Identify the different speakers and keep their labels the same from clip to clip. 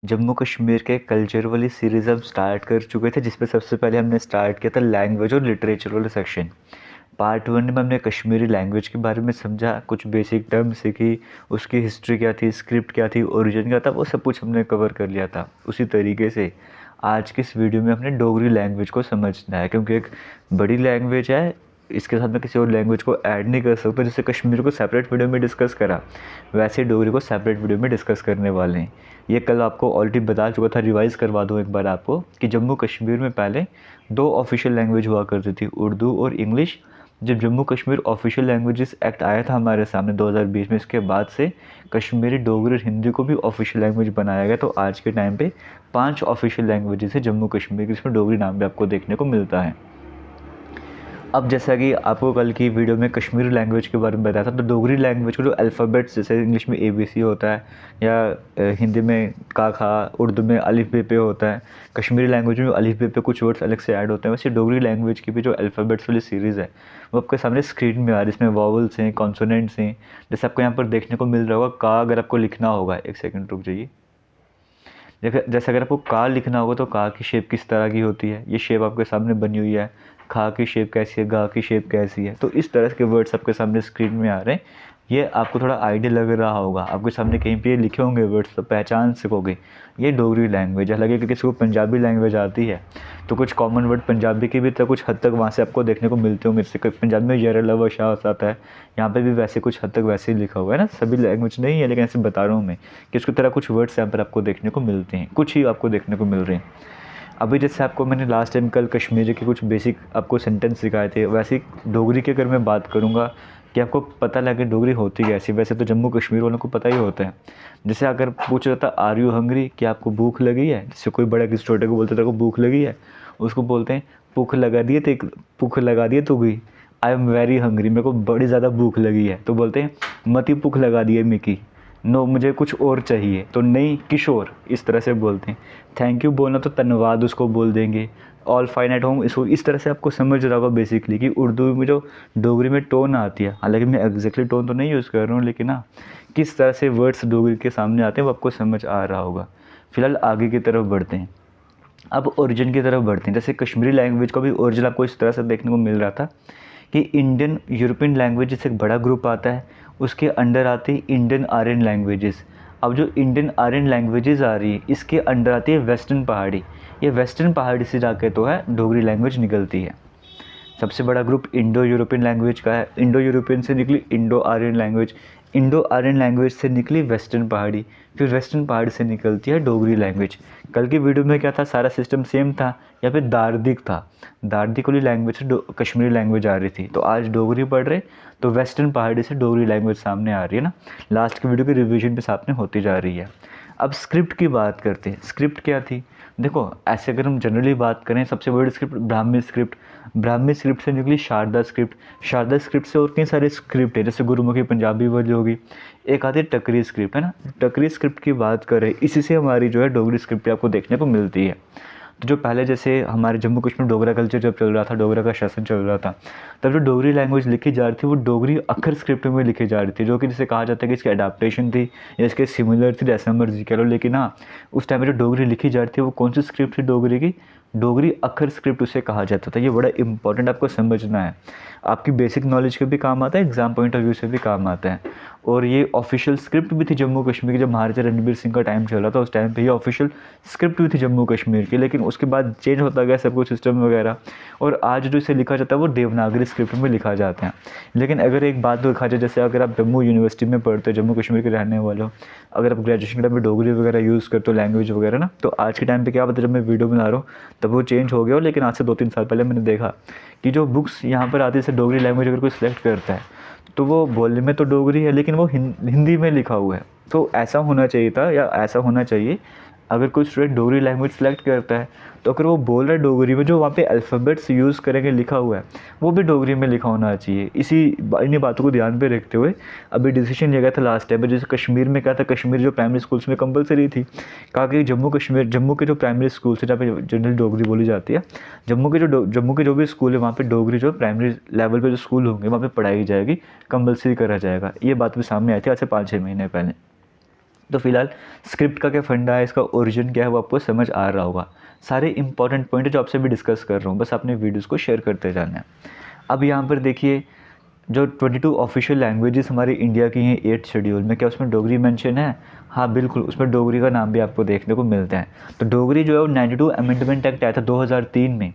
Speaker 1: जम्मू कश्मीर के कल्चर वाली सीरीज़ हम स्टार्ट कर चुके थे, जिसमें सबसे पहले हमने स्टार्ट किया था लैंग्वेज और लिटरेचर वाला सेक्शन। पार्ट 1 में हमने कश्मीरी लैंग्वेज के बारे में समझा, कुछ बेसिक टर्म सीखी, उसकी हिस्ट्री क्या थी, स्क्रिप्ट क्या थी, ओरिजिन क्या था, वो सब कुछ हमने कवर कर लिया था। उसी तरीके से आज की इस वीडियो में हमने डोगरी लैंग्वेज को समझना है, क्योंकि एक बड़ी लैंग्वेज है। इसके साथ में किसी और लैंग्वेज को ऐड नहीं कर सकते। जैसे कश्मीर को सेपरेट वीडियो में डिस्कस करा, वैसे डोगरी को सेपरेट वीडियो में डिस्कस करने वाले हैं। ये कल आपको ऑलरेडी बता चुका था, रिवाइज करवा दूँ एक बार आपको कि जम्मू कश्मीर में पहले दो ऑफिशियल लैंग्वेज हुआ करती थी, उर्दू और इंग्लिश। जब Jammu Kashmir official languages act आया था हमारे सामने 2020 में, इसके बाद से कश्मीरी, डोगरी और हिंदी को भी ऑफिशियल लैंग्वेज बनाया गया। तो आज के टाइम पे 5 ऑफिशियल लैंग्वेजेस है जम्मू कश्मीर की, जिसमें डोगरी नाम भी आपको देखने को मिलता है। अब जैसा कि आपको कल की वीडियो में कश्मीरी लैंग्वेज के बारे में बताया था, तो डोगरी लैंग्वेज को जो अल्फ़ाबेट्स, जैसे इंग्लिश में ABC होता है या हिंदी में का खा, उर्दू में अलिफ बे पे होता है, कश्मीरी लैंग्वेज में अलिफ बे पे कुछ वर्ड्स अलग से ऐड होते हैं। वैसे डोगरी लैंग्वेज की भी जो अल्फ़ाबेट्स वाली सीरीज़ है वो आपके सामने स्क्रीन में आ रही है। इसमें वॉवल्स हैं, कॉन्सोनेंट्स हैं। जैसे आपको यहाँ पर देखने को मिल रहा होगा का, अगर आपको लिखना होगा, एक सेकेंड रुक जाइए। जैसे अगर आपको का लिखना होगा तो का की शेप किस तरह की होती है, ये शेप आपके सामने बनी हुई है। खा की शेप कैसी है, गा की शेप कैसी है, तो इस तरह के वर्ड्स आपके सामने स्क्रीन में आ रहे हैं। ये आपको थोड़ा आइडिया लग रहा होगा, आपके सामने कहीं पे ये लिखे होंगे वर्ड्स, तो पहचान सकोगे ये डोगरी लैंग्वेज है। हालांकि किसी को पंजाबी लैंग्वेज आती है तो कुछ कॉमन वर्ड पंजाबी के भी तो कुछ हद तक वहाँ से आपको देखने को मिलते होंगे। जैसे पंजाबी में यर लव शाह आता है, यहाँ पे भी वैसे कुछ हद तक वैसे ही लिखा हुआ है ना। सभी लैंग्वेज नहीं है, लेकिन ऐसे बता रहा हूँ मैं कि उसकी तरह कुछ वर्ड्स यहाँ पर आपको देखने को मिलते हैं, कुछ ही आपको देखने को मिल रहे हैं। अभी जैसे आपको मैंने लास्ट टाइम कल कश्मीरी के कुछ बेसिक आपको सेंटेंस सिखाए थे, वैसे ही डोगरी की अगर मैं बात करूँगा कि आपको पता लगे डोगरी होती कैसी। वैसे तो जम्मू कश्मीर वालों को पता ही होता है। जैसे अगर पूछ रहा था आर यू हंग्री, कि आपको भूख लगी है, जैसे कोई बड़ा किसी छोटे को बोलते थे को भूख लगी है, उसको बोलते हैं भूख लगा दिए तो, भूख लगा दिए तो गई, आई एम वेरी हंग्री, मेरे को बड़ी ज़्यादा भूख लगी है। तो बोलते हैं मती भूख लगा दी है मिकी, नो मुझे कुछ और चाहिए, तो नहीं किशोर, इस तरह से बोलते हैं। थैंक यू बोलना तो धन्यवाद उसको बोल देंगे। ऑल फाइन एट होम, इसको इस तरह से आपको समझ रहा होगा बेसिकली कि उर्दू में जो डोगरी में टोन आती है। हालांकि मैं एग्जैक्टली टोन तो नहीं यूज़ कर रहा हूँ, लेकिन हाँ किस तरह से वर्ड्स डोगरी के सामने आते हैं वो आपको समझ आ रहा होगा। फिलहाल आगे की तरफ बढ़ते हैं। अब ओरिजिन की तरफ बढ़ते हैं। जैसे कश्मीरी लैंग्वेज का भी ओरिजिन आपको इस तरह से देखने को मिल रहा था कि इंडियन यूरोपियन लैंग्वेजेस एक बड़ा ग्रुप आता है, उसके अंडर आती है इंडियन आर्यन लैंग्वेजेस। अब जो इंडियन आर्यन लैंग्वेजेस आ रही है, इसके अंडर आती है वेस्टर्न पहाड़ी। ये वेस्टर्न पहाड़ी से जाके तो है डोगरी लैंग्वेज निकलती है। सबसे बड़ा ग्रुप इंडो यूरोपियन लैंग्वेज का है। इंडो यूरोपियन से निकली Indo Aryan language, Indo Aryan language से निकली वेस्टर्न पहाड़ी, फिर वेस्टर्न पहाड़ी से निकलती है डोगरी लैंग्वेज। कल की वीडियो में क्या था, सारा सिस्टम सेम था, या फिर दार्दिक था। दार्दिक वाली लैंग्वेज से कश्मीरी लैंग्वेज आ रही थी। तो आज डोगरी पढ़ रहे तो वेस्टर्न पहाड़ी से डोगरी लैंग्वेज सामने आ रही है ना। लास्ट की वीडियो की रिविजन पे सामने होती जा रही है। अब स्क्रिप्ट की बात करते हैं। स्क्रिप्ट क्या थी, देखो ऐसे अगर हम जनरली बात करें, सबसे बड़ी script Brahmi script. Brahmi script से निकली शारदा स्क्रिप्ट। शारदा स्क्रिप्ट से और कई सारे स्क्रिप्ट है, जैसे गुरुमुखी पंजाबी वाली होगी। एक आती है टकरी स्क्रिप्ट, है ना। टकरी स्क्रिप्ट की बात करें, इसी से हमारी जो है डोगरी स्क्रिप्ट आपको देखने को मिलती है। तो जो पहले जैसे हमारे जम्मू कश्मीर डोगरा कल्चर जब चल रहा था, डोगरा का शासन चल रहा था, तब जो डोगरी लैंग्वेज लिखी जा रही थी वो डोगरी अक्षर स्क्रिप्ट में लिखी जा रही थी, जो कि जिसे कहा जाता है कि इसकी अडाप्टेशन थी या इसके सिमिलर थी, जैसा मर्जी कह लो। लेकिन हाँ, उस टाइम में जो डोगरी लिखी जा रही थी वो कौन सी स्क्रिप्ट थी डोगरी की, डोगरी अक्षर स्क्रिप्ट उसे कहा जाता था। ये बड़ा इंपॉर्टेंट आपको समझना है, आपकी बेसिक नॉलेज के भी काम आता है, एग्जाम पॉइंट ऑफ व्यू से भी काम आता है। और ये ऑफिशियल स्क्रिप्ट भी थी जम्मू कश्मीर की। जब महाराजा रणबीर सिंह का टाइम चल रहा था, उस टाइम पे ये ऑफिशियल स्क्रिप्ट भी थी जम्मू कश्मीर की। लेकिन उसके बाद चेंज होता गया सब कुछ सिस्टम वगैरह, और आज जो इसे लिखा जाता है वो देवनागरी स्क्रिप्ट में लिखा जाता है। लेकिन अगर एक बात देखा जाए, जैसे अगर आप जम्मू यूनिवर्सिटी में पढ़ते हो, जम्मू कश्मीर के रहने वाले हो, अगर आप ग्रेजुएशन के टाइम में डोगरी वगैरह यूज़ करते हो, लैंग्वेज वगैरह ना, तो आज के टाइम पे क्या पता, जब मैं वीडियो बना रहा हूँ तब वो चेंज हो गया हो। लेकिन आज से 2-3 साल पहले मैंने देखा कि जो बुक्स यहाँ पर आती है, जैसे डोगरी लैंग्वेज अगर कोई सिलेक्ट करता है तो वो बोलने में तो डोगरी है, लेकिन वो हिंदी में लिखा हुआ है। तो ऐसा होना चाहिए था, या ऐसा होना चाहिए, अगर कोई स्टूडेंट डोगरी लैंग्वेज सेलेक्ट करता है तो अगर वो बोल रहा है डोगरी में, जो वहाँ पे अल्फ़ाबेट्स यूज़ करेंगे लिखा हुआ है वो भी डोगरी में लिखा होना चाहिए। इन्हीं बातों को ध्यान पे रखते हुए अभी डिसीजन लिया गया था लास्ट टाइम पे। जैसे कश्मीर में क्या था, कश्मीर जो प्राइमरी स्कूल्स में कंपलसरी थी, कहा कि जम्मू के जो प्राइमरी स्कूल्स है जहाँ पे जनरल डोगरी बोली जाती है, जम्मू के जो भी स्कूल है वहाँ पे डोगरी जो प्राइमरी लेवल पे जो स्कूल होंगे वहाँ पे पढ़ाई जाएगी, कंपलसरी करा जाएगा। ये बात भी सामने आई थी आज से 5-6 महीने पहले। तो फिलहाल स्क्रिप्ट का क्या फंडा है, इसका ओरिजिन क्या है, वो आपको समझ आ रहा होगा। सारे इंपॉर्टेंट पॉइंट है जो आपसे भी डिस्कस कर रहा हूँ, बस आपने वीडियोज़ को शेयर करते जाना है। अब यहाँ पर देखिए जो 22 ऑफिशियल लैंग्वेजेस हमारे इंडिया की हैं 8th शेड्यूल में, क्या उसमें डोगरी मेंशन है? हाँ बिल्कुल, उसमें डोगरी का नाम भी आपको देखने को मिलता है। तो डोगरी जो है वो 92 अमेंडमेंट एक्ट आया था 2003 में।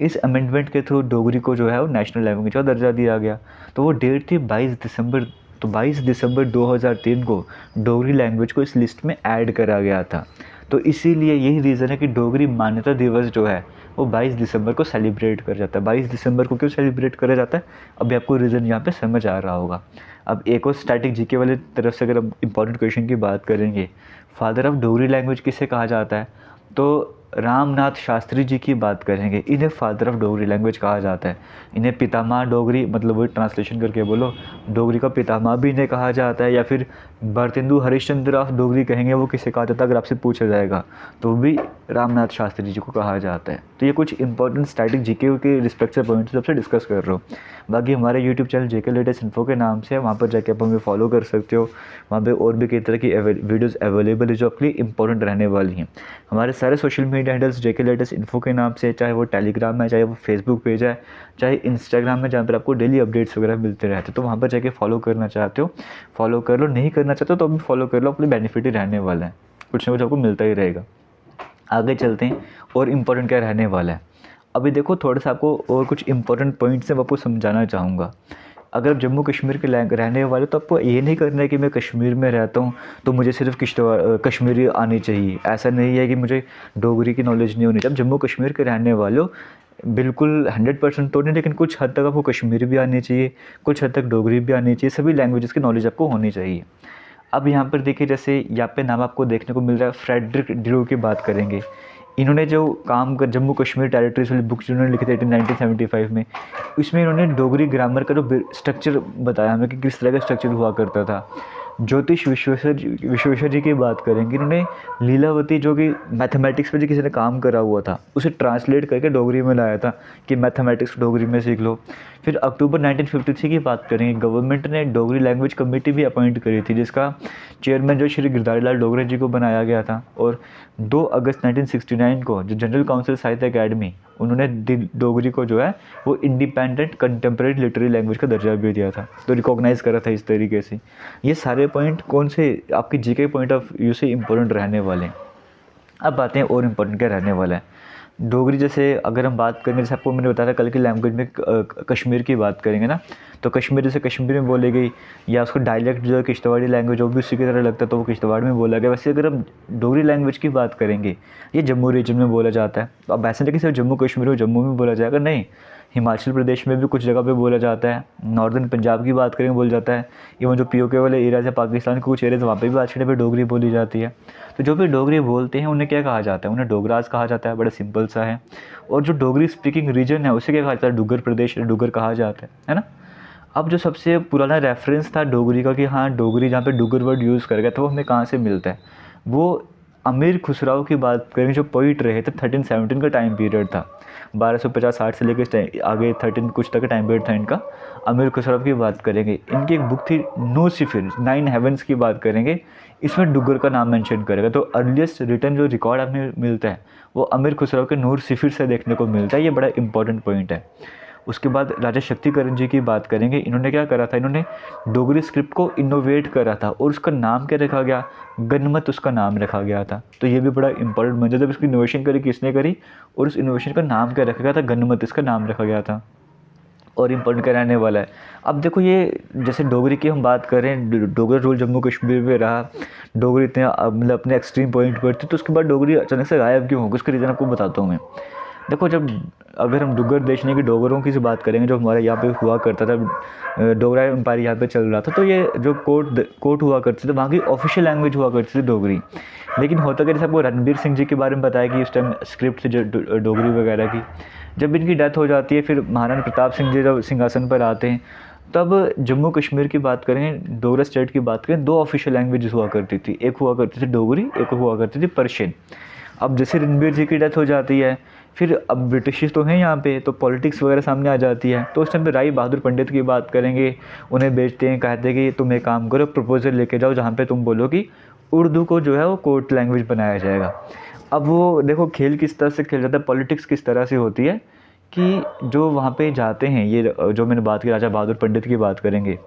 Speaker 1: इस अमेंडमेंट के थ्रू डोगरी को जो है वो नेशनल लैंग्वेज का दर्जा दिया गया। तो वो डेट थी 22 दिसंबर, तो 22 दिसंबर 2003 को डोगरी लैंग्वेज को इस लिस्ट में ऐड करा गया था। तो इसीलिए यही रीज़न है कि डोगरी मान्यता दिवस जो है वो 22 दिसंबर को सेलिब्रेट करा जाता है। 22 दिसंबर को क्यों सेलिब्रेट करा जाता है, अभी आपको रीज़न यहाँ पे समझ आ रहा होगा। अब एक और स्टैटिक जीके वाले तरफ से अगर हम इंपॉर्टेंट क्वेश्चन की बात करेंगे, फादर ऑफ डोगरी लैंग्वेज किसे कहा जाता है, तो रामनाथ शास्त्री जी की बात करेंगे, इन्हें फादर ऑफ डोगरी लैंग्वेज कहा जाता है। इन्हें पितामह डोगरी, मतलब वही ट्रांसलेशन करके बोलो, डोगरी का पितामह भी इन्हें कहा जाता है, या फिर भारतेंदु हरिश्चंद्र ऑफ डोगरी कहेंगे, वो किसे कहा जाता है अगर आपसे पूछा जाएगा, तो वो भी रामनाथ शास्त्री जी को कहा जाता है। तो ये कुछ इंपॉर्टेंट स्टैटिक जीके के रिस्पेक्ट से पॉइंट्स सबसे डिस्कस कर रहा हूँ। बाकी हमारे यूट्यूब चैनल जेके लेटेस्ट इन्फो के नाम से है, वहाँ पर जाके आप हमें फॉलो कर सकते हो। वहाँ पे और भी कई तरह की वीडियोज़ अवेलेबल है जो आपके लिए इंपॉर्टेंट रहने वाली हैं। हमारे सारे सोशल मीडिया हैंडल्स जेके लेटेस्ट इन्फो के नाम से, चाहे वो टेलीग्राम है, चाहे वो फेसबुक पेज है, चाहे इंस्टाग्राम है, जहाँ पर आपको डेली अपडेट्स वगैरह मिलते रहते हैं। तो वहाँ पर जाके फॉलो करना चाहते हो फॉलो कर लो, नहीं करना चाहते हो तो अभी फॉलो कर लो, अपने बेनिफिट ही रहने वाला है, कुछ ना कुछ आपको मिलता ही रहेगा। आगे चलते हैं और इम्पोर्टेंट क्या रहने वाला है। अभी देखो थोड़ा सा आपको और कुछ इंपॉर्टेंट पॉइंट्स मैं आपको समझाना चाहूँगा। अगर आप जम्मू कश्मीर के रहने वाले हो तो आपको ये नहीं करना है कि मैं कश्मीर में रहता हूँ तो मुझे सिर्फ कश्मीरी आनी चाहिए। ऐसा नहीं है कि मुझे डोगरी की नॉलेज नहीं होनी चाहिए। आप जम्मू कश्मीर के रहने वाले हो, बिल्कुल 100% तो नहीं, लेकिन कुछ हद तक आपको कश्मीरी भी आनी चाहिए, कुछ हद तक डोगरी भी आनी चाहिए, सभी लैंग्वेजेस की नॉलेज आपको होनी चाहिए। अब यहाँ पर देखिए, जैसे यहाँ पे नाम आपको देखने को मिल रहा है, फ्रेडरिक ड्रू की बात करेंगे। इन्होंने जो काम कर जम्मू कश्मीर टेरिटरीज वाली बुक जिन्होंने लिखी थी 1975 में, इसमें इन्होंने डोगरी ग्रामर का जो स्ट्रक्चर बताया हमें कि किस तरह का स्ट्रक्चर हुआ करता था। ज्योतिष विश्वेश्वर जी की बात करेंगे, इन्होंने लीलावती जो कि मैथमेटिक्स पे जो किसी ने काम करा हुआ था उसे ट्रांसलेट करके डोगरी में लाया था कि मैथमेटिक्स डोगरी में सीख लो। फिर अक्टूबर 1953 की बात करेंगे, गवर्नमेंट ने डोगरी लैंग्वेज कमेटी भी अपॉइंट करी थी जिसका चेयरमैन जो श्री गिरधारी लाल डोगरे जी को बनाया गया था। और 2 अगस्त 1969 को जो जनरल काउंसिल साहित्य अकेडमी, उन्होंने डोगरी को जो है वो इंडिपेंडेंट कंटेम्प्रेरी लिटरेरी लैंग्वेज का दर्जा भी दिया था, तो रिकॉग्नाइज़ करा था इस तरीके से। ये सारे पॉइंट कौन से आपकी जीके पॉइंट ऑफ व्यू से इंपॉर्टेंट रहने वाले हैं। अब बातें और इम्पोर्टेंट क्या रहने वाला है। डोगरी जैसे अगर हम बात करेंगे, जैसे आपको मैंने बताया था कल की लैंग्वेज में कश्मीर की बात करेंगे ना, तो कश्मीरी से कश्मीरी में बोली गई, या उसका डायलेक्ट जो है किश्तवाड़ी लैंग्वेज वो भी उसी की तरह लगता है तो वो किश्तवाड़ में बोला गया। वैसे अगर हम डोगरी लैंग्वेज की बात करेंगे, ये जम्मू रीजन में बोला जाता है। अब ऐसा नहीं कि सिर्फ जम्मू कश्मीर में जम्मू में बोला जाएगा, नहीं, हिमाचल प्रदेश में भी कुछ जगह पे बोला जाता है। नॉर्दर्न पंजाब की बात करेंगे बोला जाता है। इवन जो पीओके वाले एरियाज है पाकिस्तान के कुछ एरियाज, वहाँ पे भी आज के टाइम पे डोगरी बोली जाती है। तो जो भी डोगरी बोलते हैं उन्हें क्या कहा जाता है, उन्हें डोगराज कहा जाता है, बड़ा सिंपल सा है। और जो डोगरी स्पीकिंग रीजन है उसे क्या कहा जाता है, डुग्गर प्रदेश, डुग्गर कहा जाता है ना। अब जो सबसे पुराना रेफरेंस था डोगरी का कि हाँ डोगरी जहाँ पे डुग्गर वर्ड यूज़ कर गया था, वो हमें कहाँ से मिलता है, वो अमीर खुसराव की बात करें जो पोइट रहे थे, 1317 का टाइम पीरियड था। 1250-60 से लेकर आगे 13 कुछ तक का टाइम पीरियड था इनका। अमीर खुसराव की बात करेंगे, इनकी एक बुक थी नो सिफिर, 9 हेवंस की बात करेंगे, इसमें डुग्गर का नाम मेंशन करेगा। तो अर्लीस्ट रिटर्न जो रिकॉर्ड हमें मिलता है वो अमीर खुसराव के नूर सिफिर से देखने को मिलता है। ये बड़ा इंपॉर्टेंट पॉइंट है। उसके बाद राजा शक्तिकरण जी की बात करेंगे, इन्होंने क्या करा था, इन्होंने डोगरी स्क्रिप्ट को इनोवेट करा था और उसका नाम क्या रखा गया, गणमत उसका नाम रखा गया था। तो ये भी बड़ा इंपॉर्टेंट बन जाता है, जब इसकी इनोवेशन करी किसने करी और उस इनोवेशन का नाम क्या रखा गया था, गणमत इसका नाम रखा गया था। और इम्पोर्टेंट क्या रहने वाला है। अब देखो ये जैसे डोगरी की हम बात करें, डोगरा रूल जम्मू कश्मीर में रहा, डोगरी इतने मतलब अपने एक्सट्रीम पॉइंट पर थी, तो उसके बाद डोगरी अचानक से गायब क्यों हो गई, उसका रीज़न आपको बताता हूँ मैं। देखो जब अगर हम डुग्गर देशने की डोगरों की बात करेंगे, जो हमारे यहाँ पे हुआ करता था, डोगरा एम्पायर यहाँ पे चल रहा था, तो ये जो कोर्ट हुआ करते थे वहाँ की ऑफिशियल लैंग्वेज हुआ करती थी डोगरी। लेकिन होता क्या, जैसे आपको रणबीर सिंह जी के बारे में बताया कि उस टाइम स्क्रिप्ट थी डोगरी वगैरह की। जब इनकी डेथ हो जाती है, फिर महाराणा प्रताप सिंह जी जब सिंहासन पर आते हैं, तब जम्मू कश्मीर की बात करें, डोगरा स्टेट की बात करें, 2 ऑफिशियल लैंग्वेजेस हुआ करती थी, एक हुआ करती थी डोगरी, एक हुआ करती थी पर्शियन। अब जैसे रणबीर जी की डेथ हो जाती है, फिर अब ब्रिटिश तो हैं यहाँ पे, तो पॉलिटिक्स वगैरह सामने आ जाती है। तो उस टाइम पे राय बहादुर पंडित की बात करेंगे, उन्हें बेचते हैं, कहते हैं कि तुम एक काम करो, प्रपोजल लेके जाओ जहाँ पे तुम बोलो कि उर्दू को जो है वो कोर्ट लैंग्वेज बनाया जाएगा। अब वो देखो खेल किस तरह से खेला जाता है, पॉलिटिक्स किस तरह से होती है कि जो वहाँ पे जाते हैं, ये जो मैंने बात की राजा बहादुर पंडित की बात करेंगे,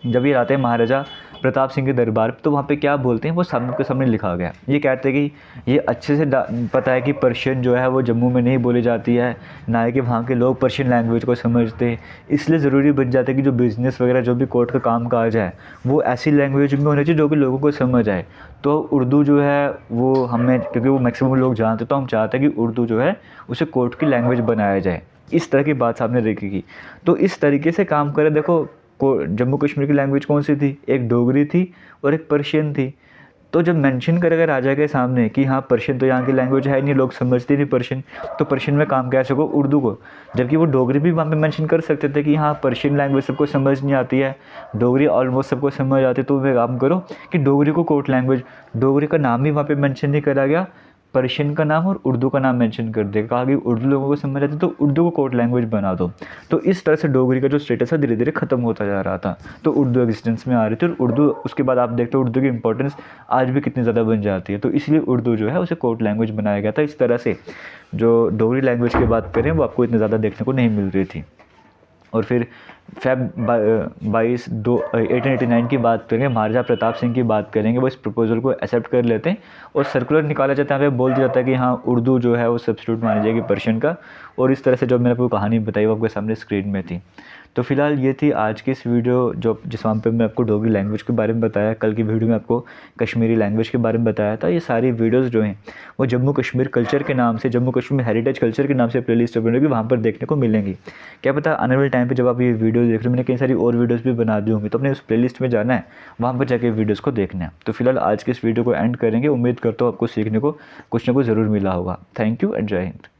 Speaker 1: जब ये आते हैं महाराजा प्रताप सिंह के दरबार पे, तो वहाँ पे क्या बोलते हैं वो सामने के सामने लिखा गया। ये कहते हैं कि ये अच्छे से पता है कि पर्शियन जो है वो जम्मू में नहीं बोली जाती है, ना ही कि वहाँ के लोग पर्शियन लैंग्वेज को समझते हैं, इसलिए ज़रूरी बन जाता है कि जो बिज़नेस वगैरह जो भी कोर्ट का काम काज है वो ऐसी लैंग्वेज में होनी चाहिए जो कि लोगों को समझ आए। तो उर्दू जो है वो हमें, क्योंकि वो मैक्सिमम लोग जानते, तो हम चाहते हैं कि उर्दू जो है उसे कोर्ट की लैंग्वेज बनाया जाए। इस तरह की बात सामने रखेगी। तो इस तरीके से काम करें। देखो को जम्मू कश्मीर की लैंग्वेज कौन सी थी, एक डोगरी थी और एक पर्शियन थी। तो जब मेंशन करेगा राजा के सामने कि हाँ पर्शियन तो यहाँ की लैंग्वेज है नहीं, लोग समझते नहीं पर्शियन, तो पर्शियन में काम कैसे होगा, उर्दू को। जबकि वो डोगरी भी वहाँ पे मेंशन कर सकते थे कि हाँ पर्शियन लैंग्वेज सबको समझ नहीं आती है, डोगरी ऑलमोस्ट सबको समझ आती है, तो वे काम करो कि डोगरी को कोर्ट लैंग्वेज, डोगरी का नाम ही वहाँ पे मेंशन नहीं करा गया, पर्शियन का नाम और उर्दू का नाम मेंशन कर देगा, कहा कि उर्दू लोगों को समझ आती है तो उर्दू को कोर्ट लैंग्वेज बना दो। तो इस तरह से डोगरी का जो स्टेटस है धीरे धीरे ख़त्म होता जा रहा था, तो उर्दू एग्जिस्टेंस में आ रही थी। और उर्दू उसके बाद आप देखते हो उर्दू की इंपॉर्टेंस आज भी कितनी ज़्यादा बन जाती है, तो इसलिए उर्दू जो है उसे कोर्ट लैंग्वेज बनाया गया था। इस तरह से जो डोगरी लैंग्वेज की बात करें वो आपको इतनी ज़्यादा देखने को नहीं मिल रही थी। और फिर फेब 1889 की बात करेंगे, महाराजा प्रताप सिंह की बात करेंगे, वो इस प्रपोजल को एक्सेप्ट कर लेते हैं और सर्कुलर निकाला जाता है, यहाँ पे बोल दिया जाता है कि हाँ उर्दू जो है वो सब्स्टिट्यूट मानी जाएगी पर्शियन का। और इस तरह से जो मैंने आपको कहानी बताई वो आपके सामने स्क्रीन में थी। तो फिलहाल ये थी आज की इस वीडियो जिसमें पे मैं आपको डोगरी लैंग्वेज के बारे में बताया। कल की वीडियो में आपको कश्मीरी लैंग्वेज के बारे में बताया था। ये सारी वीडियोस जो हैं वो जम्मू कश्मीर कल्चर के नाम से, जम्मू कश्मीर हेरिटेज कल्चर के नाम से प्लेलिस्ट बनेगी, वहाँ पर देखने को मिलेंगी। क्या पता आने वाले टाइम पे जब आप ये वीडियो देख रहे हो, मैंने कई सारी और वीडियोस भी बना दी होंगी, तो अपने उस प्लेलिस्ट में जाना है, वहाँ पर जाके वीडियोस को देखना है। तो फिलहाल आज के इस वीडियो को एंड करेंगे। उम्मीद करता हूँ आपको सीखने को कुछ ना कुछ ज़रूर मिला होगा। थैंक यू एंड जय हिंद।